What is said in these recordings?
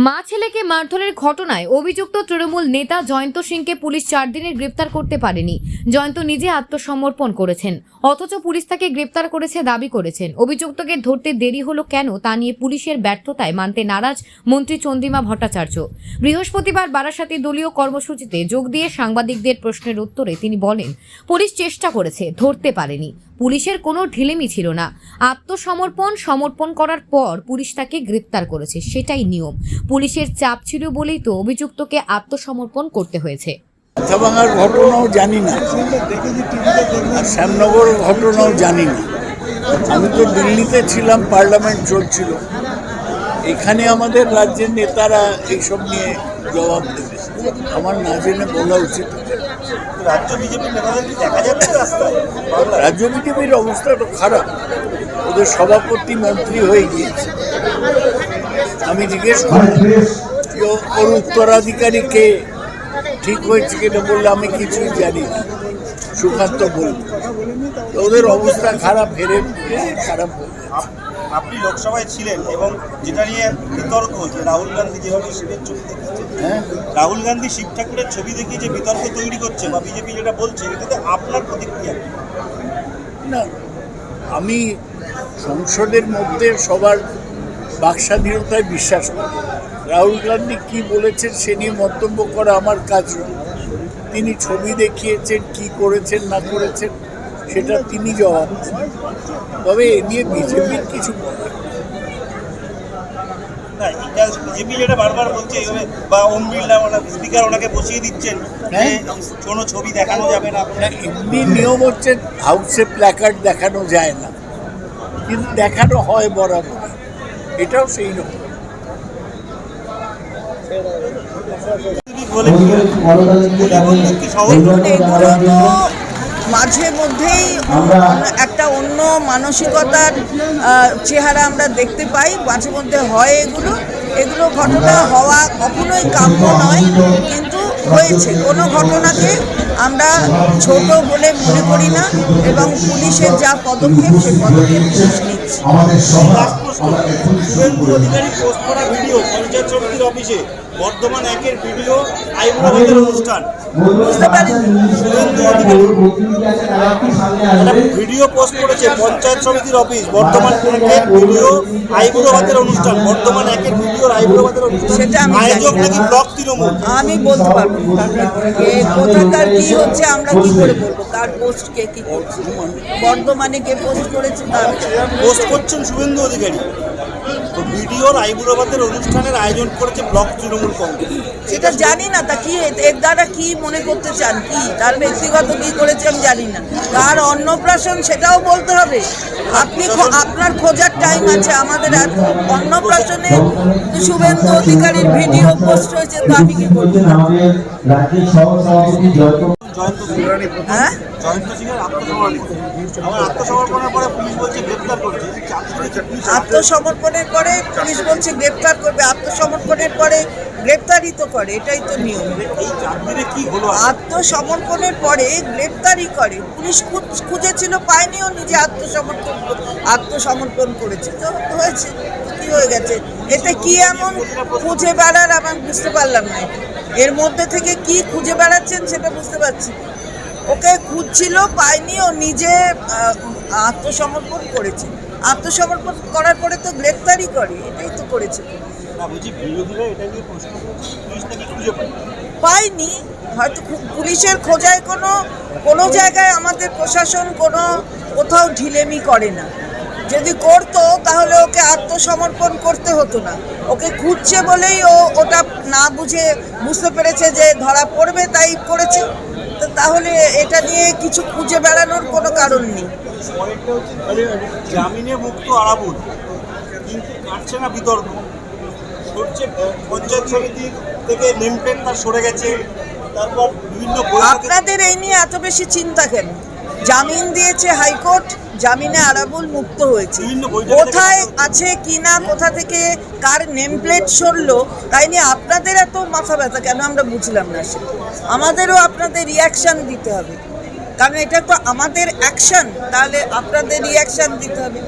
মা ছেলেকে মারধরের ঘটনায় অভিযুক্ত তৃণমূল নেতা জয়ন্ত সিংকে পুলিশ 4 দিনের গ্রেপ্তার করতে পারেনি। জয়ন্ত নিজে আত্মসমর্পণ করেছেন, অথচ পুলিশ তাকে গ্রেপ্তার করেছে দাবি করেছেন। অভিযুক্তকে ধরতে দেরি হলো কেন তা নিয়ে পুলিশের ব্যর্থতায় মানতে নারাজ মন্ত্রী চন্দ্রিমা ভট্টাচার্য। বৃহস্পতিবার বারাসাতে দলীয় কর্মসূচিতে যোগ দিয়ে সাংবাদিকদের প্রশ্নের উত্তরে তিনি বলেন, পুলিশ চেষ্টা করেছে, ধরতে পারেনি। পুলিশের কোনো ঢিলেমি ছিল না। সমর্পণ করার পর পুলিশ তাকে গ্রেপ্তার করেছে, সেটাই নিয়ম। পুলিশের চাপ ছিল বলেই তো অভিযুক্তকে আত্মসমর্পণ করতে হয়েছে। ভাঙার ঘটনাও জানি না, শ্যামনগর ঘটনাও জানি না। আমি তো দিল্লিতে ছিলাম, পার্লামেন্ট চলছিল। এখানে আমাদের রাজ্যের নেতারা এইসব নিয়ে জবাব দেবে, আমার না জেনে বলা উচিত। রাজ্য বিজেপির নেতাদের কি দেখা যাচ্ছে রাস্তায়? রাজ্য বিজেপির অবস্থা তো খারাপ, ওদের সভাপতি মন্ত্রী হয়ে গিয়েছে। আমি জিজ্ঞেস করি ওর উত্তরাধিকারীকে ঠিক হয়েছে কিনা, বললে আমি কিছুই জানি না। সুকান্ত বলল ওদের অবস্থা খারাপ, খারাপ হয়ে গেছে। আপনি লোকসভায় ছিলেন এবং যেটা নিয়ে বিতর্ক যে রাহুল গান্ধী যেভাবে শিবের ছবি দেখিয়েছে, রাহুল গান্ধী শিব ঠাকুরের ছবি দেখিয়ে যে বিতর্ক তৈরি করছে বা বিজেপি যেটা বলছে, এটাতে আপনার প্রতিক্রিয়া? না, আমি সংসদের মধ্যে সবার বাকস্বাধীনতায় বিশ্বাস করি। রাহুল গান্ধী কি বলেছেন সে নিয়ে মন্তব্য করা আমার কাজ নয়। তিনি ছবি দেখিয়েছেন, কি করেছেন না করেছেন সেটা তিনি জবাব দেন। তবে এ নিয়ে বিজেপির কিছু বলার না, এটা বিজেপি যেটা বারবার বলছে এইভাবে, বা ওম বিড়লা স্পিকার ওনাকে বসিয়ে দিচ্ছেন, কোনো ছবি দেখানো যাবে না। এমনি নিয়ম হচ্ছে হাউসে প্ল্যাকার্ড দেখানো যায় না, কিন্তু দেখানো হয় বরাবর, এটাও সেই রকম। মাঝে মধ্যেই একটা অন্য মানসিকতার চেহারা আমরা দেখতে পাই, মাঝে মধ্যে হয় এগুলো ঘটনা হওয়া কখনোই কাম্য নয়, কিন্তু হয়েছে। কোনো ঘটনাকে আমরা ছোট বলে মনে করি না এবং পুলিশের যা পদক্ষেপ সে পদক্ষেপ পুলিশ নিচ্ছে। শুভেন্দু অধিকারী পোস্ট করা ভিডিও পঞ্চায়েত সমিতির অফিসে, বর্ধমান 1-এর ভিডিও আইবুড়োভাতের অনুষ্ঠান, বুঝতে পারেন শুভেন্দু অধিকারী ভিডিও পোস্ট করেছে পঞ্চায়েত সমিতির অফিস, বর্ধমান 1-এর ভিডিও আইবুড়োভাতের অনুষ্ঠান, বর্ধমান 1-এর ভিডিও আইবুড়োভাতের অনুষ্ঠান, সেটা আমি আয়োজক নাকি ব্লক তৃণমূল। আমি বলতে পারবো কোথাকার কি হচ্ছে, আমরা কি করে বলবো কার পোস্ট কে কি করছে। বর্ধমানে কে পোস্ট করেছে তার পোস্ট করছেন শুভেন্দু অধিকারী, তো ভিডিওর আইবুড়োভাতের অনুষ্ঠানের আয়োজন করেছে ব্লক তৃণমূল কংগ্রেস। সেটা জানি না, তা কি এর দ্বারা কি মনে করতে চান, কি তার ব্যক্তিগত কি করেছে আমি জানি না। তার অন্নপ্রাশন সেটাও বলতে হবে। আপনি আপনার খোঁজার টাইম আছে, আমাদের অন্নপ্রাশনে শুভেন্দু অধিকারীর ভিডিও পোস্ট হয়েছে, তো আমি কি করবো? জয়ন্ত সিংয়ের আত্মসমর্পণের পরে পুলিশ বলছে গ্রেপ্তার করছে। আত্মসমর্পণের পরে পুলিশ বলছে গ্রেপ্তার করবে, আত্মসমর্পণের পরে গ্রেপ্তারই তো করে, এটাই তো নিয়ম। এই 4 দিনে কি হলো? আত্মসমর্পণের পরে গ্রেপ্তারই করে। পুলিশ খুঁজেছিল, পায়নি, ও নিজে আত্মসমর্পণ করেছে, তো হয়েছে। কি হয়ে গেছে এতে? কি এমন খুঁজে বেড়ার আমার বুঝতে পারলাম না। এর মধ্যে থেকে কি খুঁজে বেড়াচ্ছেন সেটা বুঝতে পারছি। ওকে খুঁজছিল, পায়নি, ও নিজে আত্মসমর্পণ করেছে। আত্মসমর্পণ করার পরে তো গ্রেপ্তারই করে, এটাই তো করেছে। পাইনি, হয়তো পুলিশের খোঁজায় কোনো জায়গায় আমাদের প্রশাসন কোথাও ঢিলেমি করে না। যদি করতো তাহলে ওকে আত্মসমর্পণ করতে হতো না। ওকে খুঁজছে বলেই ও ওটা না বুঝতে পেরেছে যে ধরা পড়বে, তাই করেছে। তাহলে এটা নিয়ে কিছু খুঁজে বেড়ানোর কোনো কারণ নেই। জামিনে মুক্ত আরাবুল, কিন্তু কাটছে না বিতর্ক, সরছে পঞ্চায়েত সমিতি থেকে নেম প্লেট তার সরে গেছে। তারপর বিভিন্ন আপনাদের এই নিয়ে এত বেশি চিন্তা কেন? জামিন দিয়েছে হাইকোর্ট, জামিনে আরাবুল মুক্ত হয়েছে। কোথায় আছে কিনা, কোথা থেকে কার নেম প্লেট সরলো, তাই নিয়ে আপনাদের এত মাথা ব্যথা কেন আমরা বুঝলাম না। সে আমাদেরও আপনাদের রিয়াকশান দিতে হবে, কারণ এটা তো আমাদের অ্যাকশন, তাহলে আপনাদের রিয়াকশান দিতে হবে।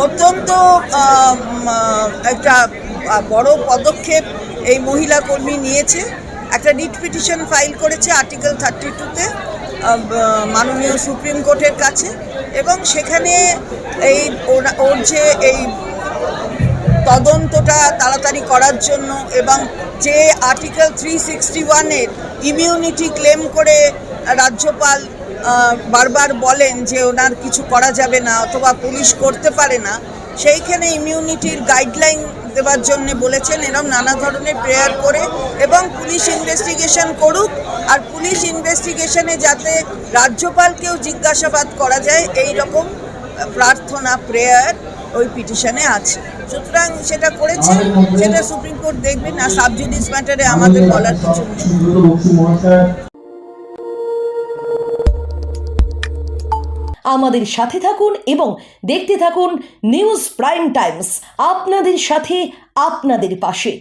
অত্যন্ত একটা বড় পদক্ষেপ এই মহিলা কর্মী নিয়েছে। একটা রিট পিটিশন ফাইল করেছে আর্টিকেল 32-তে মাননীয় সুপ্রিম কোর্টের কাছে, এবং সেখানে এই ওর যে এই তদন্তটা তাড়াতাড়ি করার জন্য, এবং যে আর্টিকেল 361-এর ইমিউনিটি ক্লেম করে রাজ্যপাল বারবার বলেন যে ওনার কিছু করা যাবে না অথবা পুলিশ করতে পারে না, সেইখানে ইমিউনিটির গাইডলাইন দেওয়ার জন্য বলেছেন। এরকম নানা ধরনের প্রেয়ার করে এবং পুলিশ ইনভেস্টিগেশন করুক, আর পুলিশ ইনভেস্টিগেশনে যাতে রাজ্যপালকেও জিজ্ঞাসাবাদ করা যায় এই রকম প্রার্থনা প্রেয়ার ওই পিটিশনে আছে। সুতরাং সেটা করেছে, সেটা সুপ্রিম কোর্ট দেখবেন। আর সাব জুডিস ম্যাটারে আমাদের বলার কিছু নেই। আমাদের সাথে থাকুন এবং দেখতে থাকুন নিউজ প্রাইম টাইমস, আপনাদের সাথে আপনাদের পাশে।